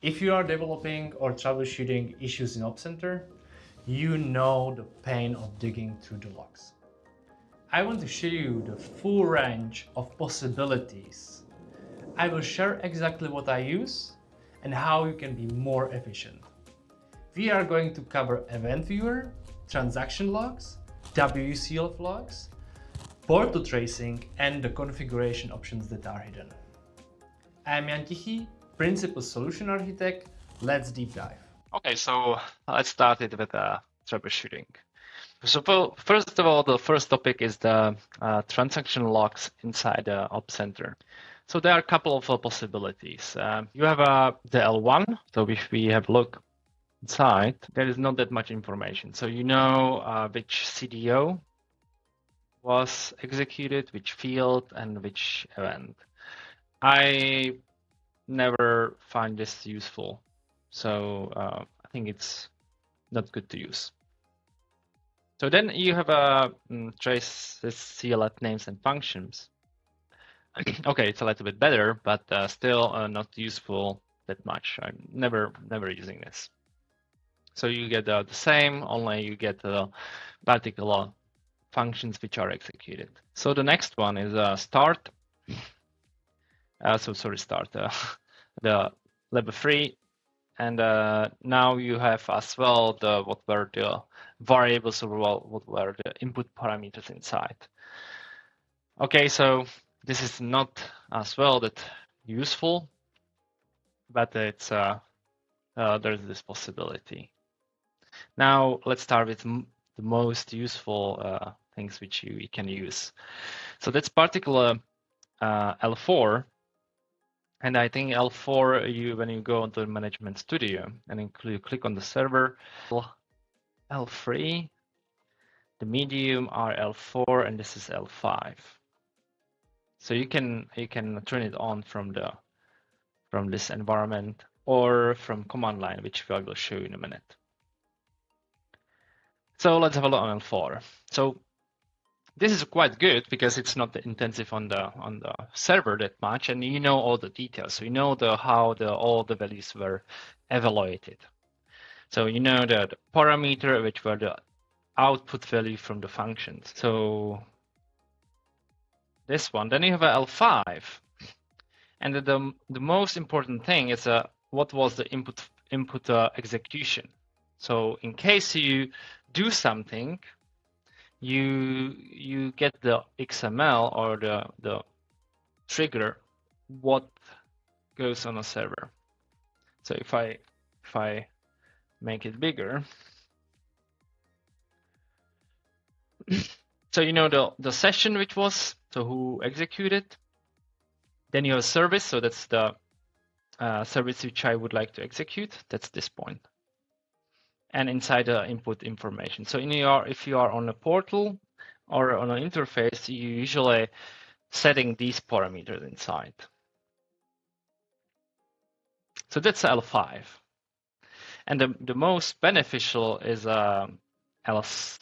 If you are developing or troubleshooting issues in Opcenter, you know the pain of digging through the logs. I want to show you the full range of possibilities. I will share exactly what I use and how you can be more efficient. We are going to cover Event Viewer, Transaction Logs, WCF Logs, portal tracing, and the configuration options that are hidden. I'm Jan Tichý, Principal Solution Architect. Let's deep dive. Okay, so let's start it with troubleshooting. So first of all, the first topic is the transaction logs inside the Opcenter. So there are a couple of possibilities. You have the L1. So if we have a look inside, there is not that much information. So you know which CDO was executed, which field, and which event. I never find this useful. So I think it's not good to use. So then you have a trace CLF names and functions. Okay, it's a little bit better, but still not useful that much. I'm never using this. So you get the same, only you get the particular functions which are executed. So the next one is start. Start the level 3. And now you have as well what were the variables or what were the input parameters inside. Okay, so this is not as well that useful, but it's there's this possibility. Now let's start with the most useful things which you can use. So that's particular L4. And I think L4, when you go into Management Studio and you click on the server, L3, the medium are L4, and this is L5. So you can turn it on from this environment or from command line, which I will show you in a minute. So let's have a look on L4. So this is quite good because it's not intensive on the server that much, and you know all the details. So you know how all the values were evaluated. So you know the parameter, which were the output value from the functions. So this one. Then you have a L5, and the most important thing is what was the input execution. So in case you do something, you get the XML or the trigger what goes on a server. So if I make it bigger, so you know the session which was, so who executed. Then you have a service, so that's the service which I would like to execute. That's this point. And inside the input information. So if you are on a portal or on an interface, you usually setting these parameters inside. So that's L5. And the most beneficial is there's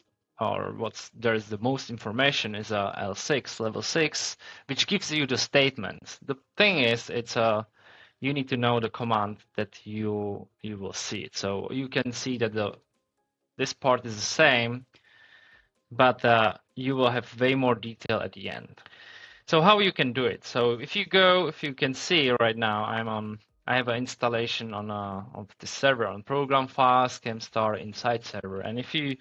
the most information is L6, level 6, which gives you the statements. The thing is, you need to know the command that you will see it. So you can see that this part is the same, but you will have way more detail at the end. So how you can do it? So if you can see right now, I have an installation of the server on program files, Camstar inside server, and if you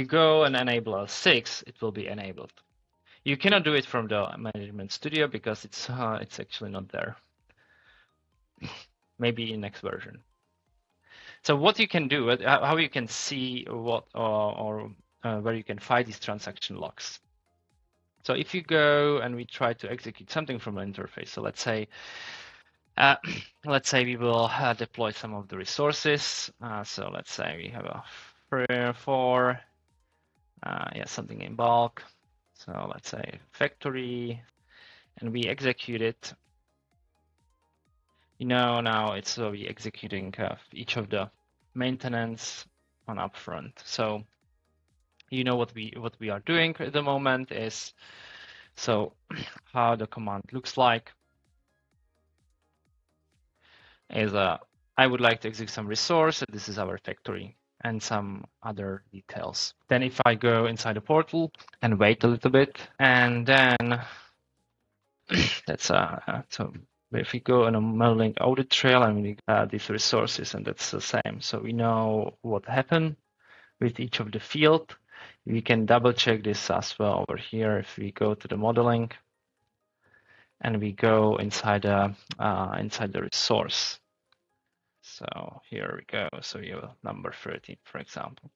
go and enable L6, it will be enabled. You cannot do it from the Management Studio because it's actually not there. Maybe in next version. So what you can do, how you can see what where you can find these transaction logs. So if you go and we try to execute something from an interface, so let's say we will deploy some of the resources. So let's say we have a 3 or 4, something in bulk. So let's say factory, and we execute it. You know, now it's we executing each of the maintenance on upfront. So you know what we are doing at the moment is, so how the command looks like is I would like to execute some resource. This is our factory and some other details. Then if I go inside the portal and wait a little bit, and then that's so if we go on a modeling audit trail and we these resources, and that's the same. So we know what happened with each of the field. We can double check this as well over here. If we go to the modeling and we go inside the resource. So here we go. So you have number 13, for example.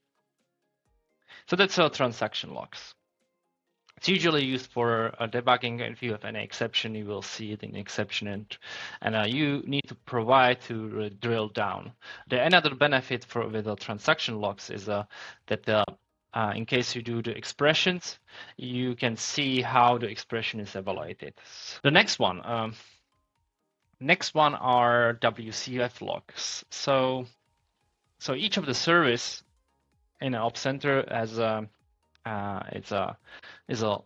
So that's our transaction logs. It's usually used for debugging. If you have any exception, you will see it in exception, and you need to provide to drill down. Another benefit with the transaction logs is that in case you do the expressions, you can see how the expression is evaluated. The next one are WCF logs. So each of the service in an Opcenter has is a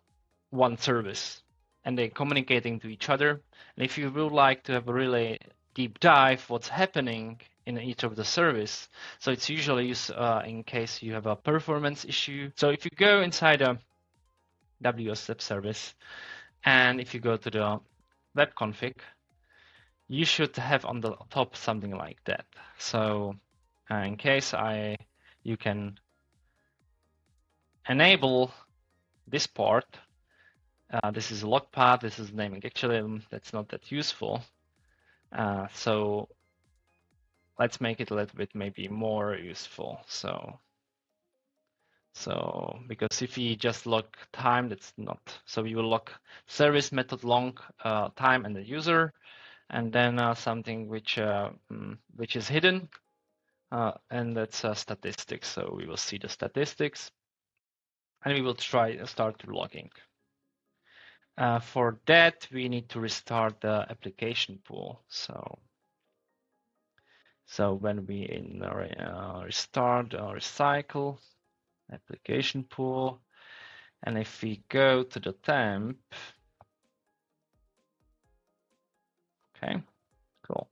one service, and they're communicating to each other. And if you would like to have a really deep dive what's happening in each of the service, so it's usually used in case you have a performance issue. So if you go inside a WCF service, and if you go to the web config, you should have on the top something like that. So in case you can enable this part. This is a log path. This is naming. Actually, that's not that useful. So let's make it a little bit maybe more useful. So because if we just log time, that's not. So we will log service method long time and the user, and then something which is hidden, and that's statistics. So we will see the statistics. And we will start logging. For that, we need to restart the application pool. So when we restart or recycle application pool, and if we go to the temp, okay, cool.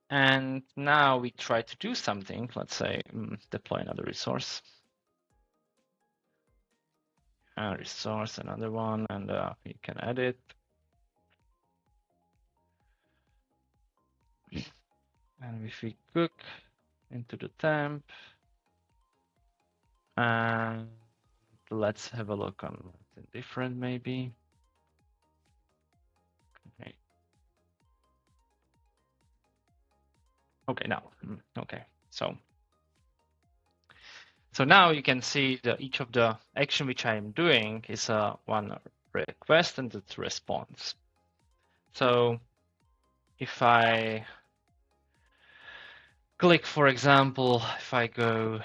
And now we try to do something. Let's say deploy another resource. Resource, another one, and we can edit. And if we cook into the temp, and let's have a look on something different, maybe. Okay. Okay, now, okay, so now you can see that each of the action which I am doing is one request and its response. So if I click, for example, if I go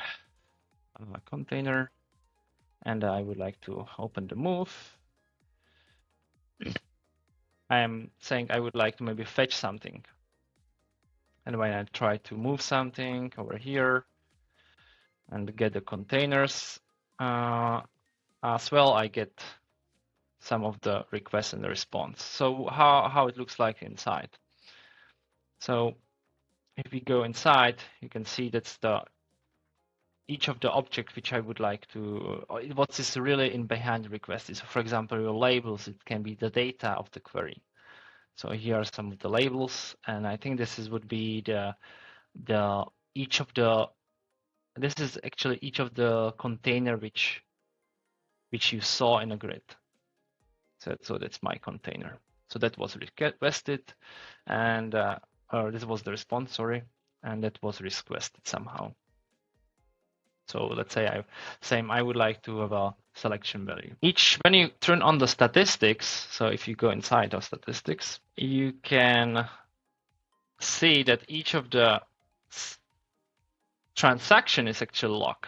on a container and I would like to open the move, I am saying I would like to maybe fetch something. And when I try to move something over here and get the containers as well, I get some of the requests and the response. So how it looks like inside. So if we go inside, you can see that's each of the objects which I would like to, what is really in behind the request is, for example, your labels. It can be the data of the query. So here are some of the labels, and I think this would be this is actually each of the container which you saw in a grid. So that's my container. So that was requested, and or this was the response, sorry, and that was requested somehow. So let's say I would like to have a selection value. When you turn on the statistics, so if you go inside of statistics, you can see that each of the transaction is actually log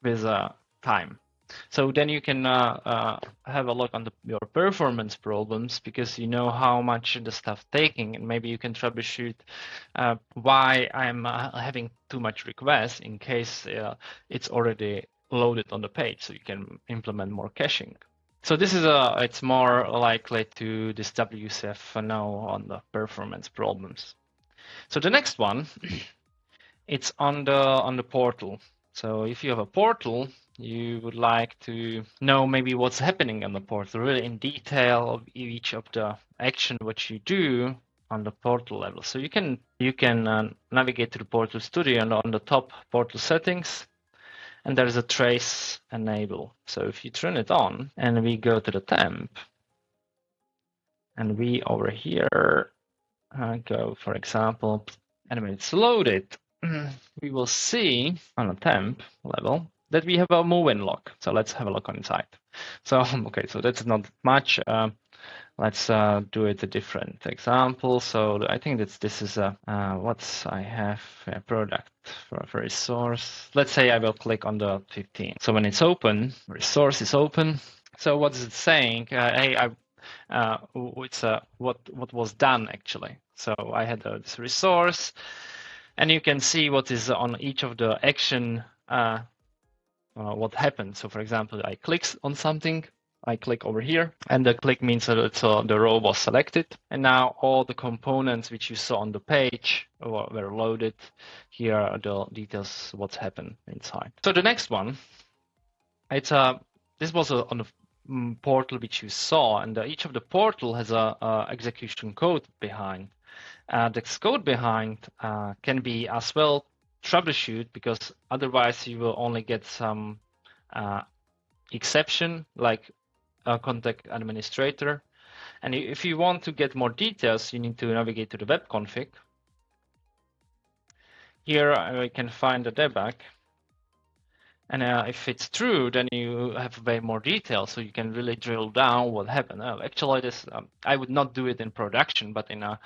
with time. So then you can have a look on your performance problems, because you know how much the stuff taking, and maybe you can troubleshoot why I'm having too much requests in case it's already loaded on the page, so you can implement more caching. So this is it's more likely to this WCF know on the performance problems. So the next one, it's on the portal. So if you have a portal, you would like to know maybe what's happening on the portal, really in detail of each of the action what you do on the portal level. So you can navigate to the Portal Studio and on the top portal settings, and there is a trace enable. So if you turn it on and we go to the temp, and we over here go, for example, and when it's loaded, we will see on a temp level that we have a move-in log. So let's have a look on inside. So, okay, so that's not much. Let's do it a different example. So I think that this is I have a product for a resource. Let's say I will click on the 15. So when it's open, resource is open. So what is it saying? Hey, it's what was done actually. So I had this resource, and you can see what is on each of the action. What happened. So for example, I click on something. I click over here, and the click means that the row was selected, and now all the components which you saw on the page were loaded. Here are the details what's happened inside. So the next one, it's this was on the portal which you saw, and each of the portal has a execution code behind. This code behind can be as well troubleshoot, because otherwise you will only get some exception like contact administrator. And if you want to get more details, you need to navigate to the web config. Here we can find the debug. And if it's true, then you have way more details, so you can really drill down what happened. Actually, this I would not do it in production, but in a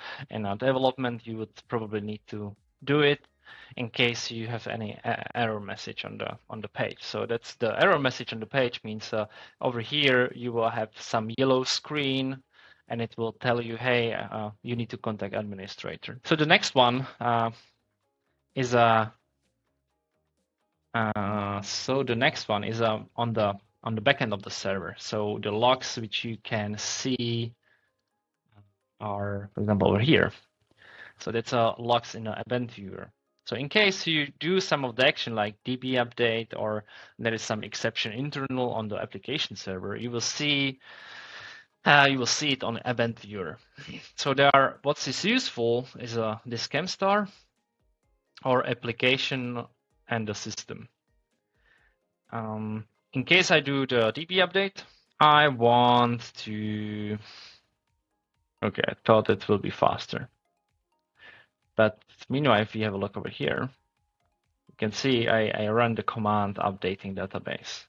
development, you would probably need to do it in case you have any error message on the page. So that's the error message on the page means over here you will have some yellow screen, and it will tell you, hey, you need to contact administrator. So the next one is on the back end of the server. So the logs which you can see are, for example, over here. So that's logs in the event viewer. So in case you do some of the action like DB update, or there is some exception internal on the application server, you will see it on the event viewer. So what is useful is this Camstar or application and the system. In case I do the DB update, I want to. Okay, I thought it will be faster. But meanwhile, if you have a look over here, you can see I run the command updating database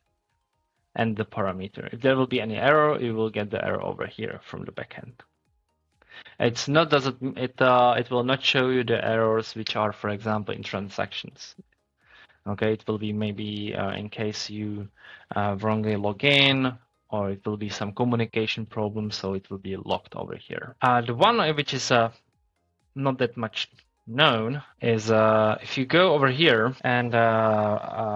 and the parameter. If there will be any error, you will get the error over here from the backend. It's not it will not show you the errors which are, for example, in transactions. Okay, it will be maybe in case you wrongly log in, or it will be some communication problem, so it will be logged over here. The one which is not that much known is if you go over here and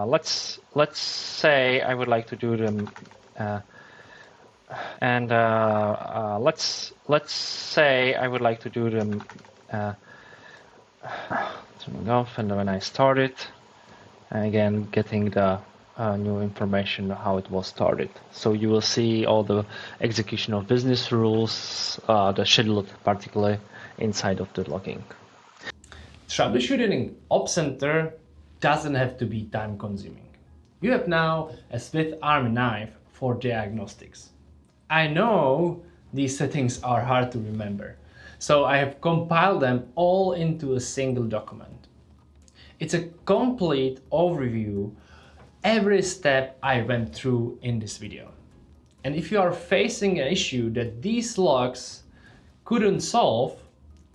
let's say I would like to do them let's say I would like to do them turning off, and when I start it, again getting the new information how it was started. So you will see all the execution of business rules, the scheduled particularly inside of the logging. Troubleshooting in Opcenter doesn't have to be time consuming. You have now a Swiss Army knife for diagnostics. I know these settings are hard to remember, so I have compiled them all into a single document. It's a complete overview, every step I went through in this video. And if you are facing an issue that these logs couldn't solve,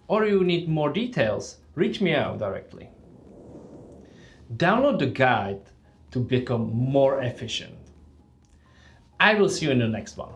or you need more details, reach me out directly. Download the guide to become more efficient. I will see you in the next one.